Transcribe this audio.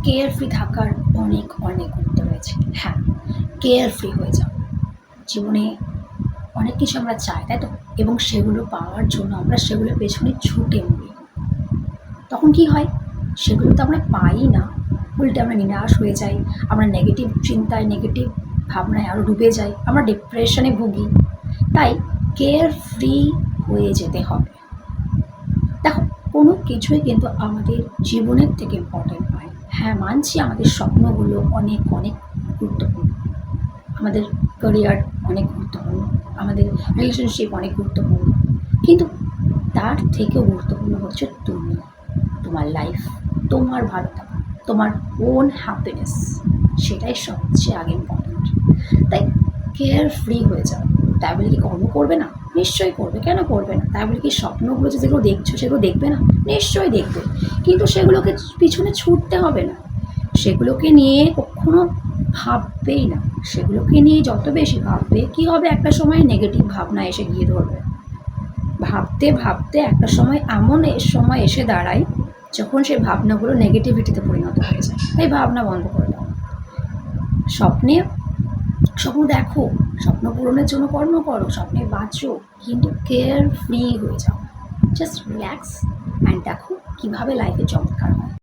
Care free থাকার অনেক অনেক গুরুত্ব রয়েছে। হ্যাঁ, কেয়ার ফ্রি হয়ে যাও। জীবনে অনেক কিছু আমরা চাই, তাই তো? এবং সেগুলো পাওয়ার জন্য আমরা সেগুলোর পেছনে ছুটে মরি। তখন কি হয়? সেগুলো তো আমরা পাই না, উল্টে আমরা নিরাশ হয়ে যাই, আমরা নেগেটিভ চিন্তায়, নেগেটিভ ভাবনায় আরও ডুবে যাই, আমরা ডিপ্রেশনে ভুগি। তাই কেয়ার ফ্রি হয়ে যেতে হবে। দেখো, কোনো কিছুই কিন্তু আমাদের জীবনের থেকে ইম্পর্টেন্ট নয়। হ্যাঁ, মানছি আমাদের স্বপ্নগুলো অনেক অনেক গুরুত্বপূর্ণ, আমাদের ক্যারিয়ার অনেক গুরুত্বপূর্ণ, আমাদের রিলেশনশিপ অনেক গুরুত্বপূর্ণ, কিন্তু তার থেকেও গুরুত্বপূর্ণ হচ্ছে তুমি, তোমার লাইফ, তোমার ভালো থাকা, তোমার ওন হ্যাপিনেস, সেটাই সবচেয়ে আগে ইম্পর্টেন্ট। তাই কেয়ার ফ্রি হয়ে যাও। তাই বলে কি কর্ম করবে না? নিশ্চয়ই করবে, কেন করবে না? তাই বলে কি স্বপ্নগুলো যেগুলো দেখছো সেগুলো দেখবে না? নিশ্চয়ই দেখবে, কিন্তু সেগুলোকে পিছনে ছুটতে হবে না, সেগুলোকে নিয়ে কখনো ভাববেই না। সেগুলোকে নিয়ে যত বেশি ভাববে কী হবে, একটা সময় নেগেটিভ ভাবনা এসে গিয়ে ধরবে। ভাবতে ভাবতে একটা সময় এমন সময় এসে দাঁড়ায় যখন সেই ভাবনাগুলো নেগেটিভিটিতে পরিণত হয়ে যায়। তাই ভাবনা বন্ধ করে দাও। স্বপ্ন দেখো, স্বপ্ন পূরণের জন্য কর্ম করো, স্বপ্নে বাঁচো, কিন্তু কেয়ার ফ্রি হয়ে যাও। জাস্ট রিল্যাক্স অ্যান্ড দেখো কীভাবে লাইফে চমৎকার হয়।